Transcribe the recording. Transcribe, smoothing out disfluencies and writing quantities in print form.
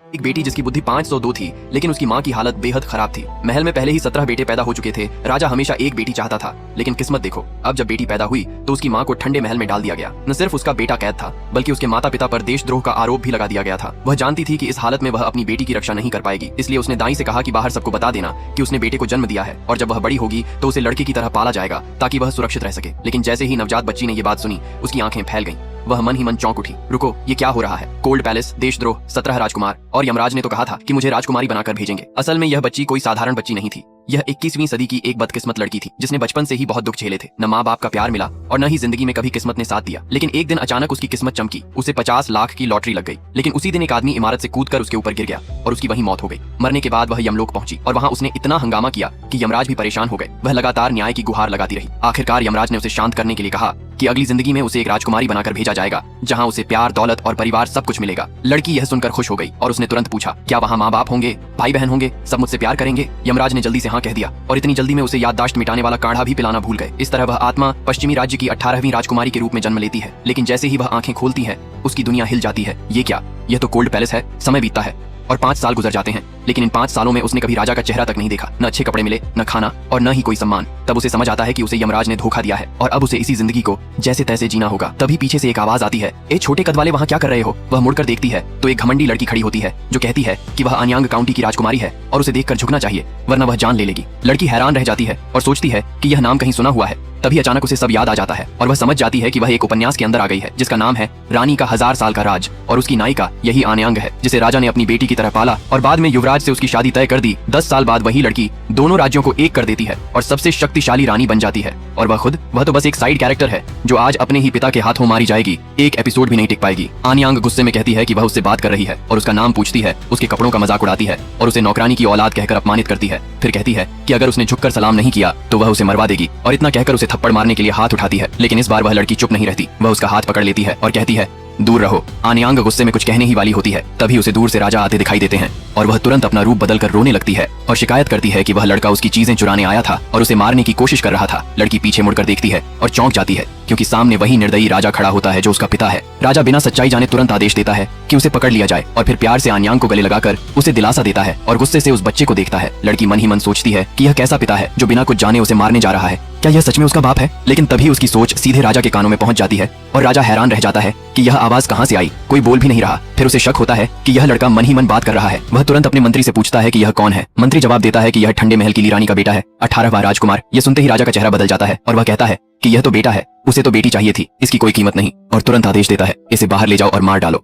एक बेटी जिसकी बुद्धि 502 थी, लेकिन उसकी माँ की हालत बेहद खराब थी। महल में पहले ही 17 बेटे पैदा हो चुके थे। राजा हमेशा एक बेटी चाहता था, लेकिन किस्मत देखो, अब जब बेटी पैदा हुई तो उसकी माँ को ठंडे महल में डाल दिया गया। न सिर्फ उसका बेटा कैद था, बल्कि उसके माता पिता पर देशद्रोह का आरोप भी लगा दिया गया था। वह जानती थी कि इस हालत में वह अपनी बेटी की रक्षा नहीं कर पाएगी, इसलिए उसने दाई से कहा कि बाहर सबको बता देना कि उसने बेटे को जन्म दिया है, और जब वह बड़ी होगी तो उसे लड़के की तरह पाला जाएगा ताकि वह सुरक्षित रह सके। लेकिन जैसे ही नवजात बच्ची ने ये बात सुनी, उसकी आंखें फैल गईं। वह मन ही मन चौंक उठी। रुको, ये क्या हो रहा है? कोल्ड पैलेस, देशद्रोह, 17 राजकुमार, और यमराज ने तो कहा था कि मुझे राजकुमारी बनाकर भेजेंगे। असल में यह बच्ची कोई साधारण बच्ची नहीं थी। यह 21वीं सदी की एक बदकिस्मत लड़की थी, जिसने बचपन से ही बहुत दुख झेले थे। न माँ बाप का प्यार मिला और न ही जिंदगी में कभी किस्मत ने साथ दिया। लेकिन एक दिन अचानक उसकी किस्मत चमकी। उसे 50 लाख की लॉटरी लग गई। लेकिन उसी दिन एक आदमी इमारत से कूदकर उसके ऊपर गिर गया और उसकी वहीं मौत हो गई। मरने के बाद वह यमलोक पहुंची और वहां उसने इतना हंगामा किया कि यमराज भी परेशान हो गए। वह लगातार न्याय की गुहार लगाती रही। आखिरकार यमराज ने उसे शांत करने के लिए कहा कि अगली जिंदगी में उसे एक राजकुमारी बनाकर भेजा जाएगा, जहां उसे प्यार, दौलत और परिवार सब कुछ मिलेगा। लड़की यह सुनकर खुश हो गई और उसने तुरंत पूछा, क्या वहाँ माँ बाप होंगे, भाई बहन होंगे, सब मुझसे प्यार करेंगे? यमराज ने जल्दी से हाँ कह दिया और इतनी जल्दी में उसे याददाश्त मिटाने वाला काढ़ा भी पिलाना भूल गए। इस तरह वह आत्मा पश्चिमी राज्य की 18वीं राजकुमारी के रूप में जन्म लेती है। लेकिन जैसे ही वह आंखें खोलती है, उसकी दुनिया हिल जाती है। ये क्या? यह तो कोल्ड पैलेस है। समय बीतता है और 5 साल गुजर जाते हैं, लेकिन इन 5 सालों में उसने कभी राजा का चेहरा तक नहीं देखा। न अच्छे कपड़े मिले, न खाना और न ही कोई सम्मान। तब उसे समझ आता है कि उसे यमराज ने धोखा दिया है और अब उसे इसी जिंदगी को जैसे तैसे जीना होगा। तभी पीछे से एक आवाज आती है, ए छोटे कद वाले, वहाँ क्या कर रहे हो? वह मुड़कर देखती है तो एक घमंडी लड़की खड़ी होती है जो कहती है कि वह आन्यांग काउंटी की राजकुमारी है और उसे देखकर झुकना चाहिए, वरना वह जान ले लेगी। लड़की हैरान रह जाती है और सोचती है कि यह नाम कहीं सुना हुआ है। तभी अचानक उसे सब याद आ जाता है और वह समझ जाती है कि वह एक उपन्यास के अंदर आ गई है, जिसका नाम है रानी का 1000 साल का राज, और उसकी नायिका यही आन्यांग है, जिसे राजा ने अपनी बेटी की तरह पाला और बाद में युवराज से उसकी शादी तय कर दी। 10 साल बाद वही लड़की दोनों राज्यों को एक कर देती है और सबसे शक्तिशाली रानी बन जाती है। और वह तो बस एक साइड कैरेक्टर है जो आज अपने ही पिता के हाथों मारी जाएगी। एक एपिसोड भी नहीं टिक पाएगी। आन्यांग गुस्से में कहती है कि वह उससे बात कर रही है और उसका नाम पूछती है, उसके कपड़ों का मजाक उड़ाती है और उसे नौकरानी की औलाद कहकर अपमानित करती है। फिर कहती है कि अगर उसने झुककर सलाम नहीं किया तो वह उसे मरवा देगी, और इतना कहकर उसे थप्पड़ मारने के लिए हाथ उठाती है। लेकिन इस बार वह लड़की चुप नहीं रहती। वह उसका हाथ पकड़ लेती है और कहती है, दूर रहो। आन्यांग गुस्से में कुछ कहने ही वाली होती है, तभी उसे दूर से राजा आते दिखाई देते हैं और वह तुरंत अपना रूप बदलकर रोने लगती है और शिकायत करती है कि वह लड़का उसकी चीजें चुराने आया था और उसे मारने की कोशिश कर रहा था। लड़की पीछे मुड़कर देखती है और चौंक जाती है, क्योंकि सामने वही निर्दयी राजा खड़ा होता है जो उसका पिता है। राजा बिना सच्चाई जाने तुरंत आदेश देता है कि उसे पकड़ लिया जाए और फिर प्यार से आन्यांग को गले लगाकर उसे दिलासा देता है और गुस्से से उस बच्चे को देखता है। लड़की मन ही मन सोचती है कि यह कैसा पिता है जो बिना कुछ जाने उसे मारने जा रहा है। क्या यह सच में उसका बाप है? लेकिन तभी उसकी सोच सीधे राजा के कानों में पहुंच जाती है और राजा हैरान रह जाता है कि यह आवाज कहां से आई। कोई बोल भी नहीं रहा। फिर उसे शक होता है कि यह लड़का मन ही मन बात कर रहा है। वह तुरंत अपने मंत्री से पूछता है कि यह कौन है। मंत्री जवाब देता है कि यह ठंडे महल की ली रानी का बेटा है, 18वां राजकुमार। यह सुनते ही राजा का चेहरा बदल जाता है और वह कहता है कि यह तो बेटा है, उसे तो बेटी चाहिए थी, इसकी कोई कीमत नहीं, और तुरंत आदेश देता है, इसे बाहर ले जाओ और मार डालो।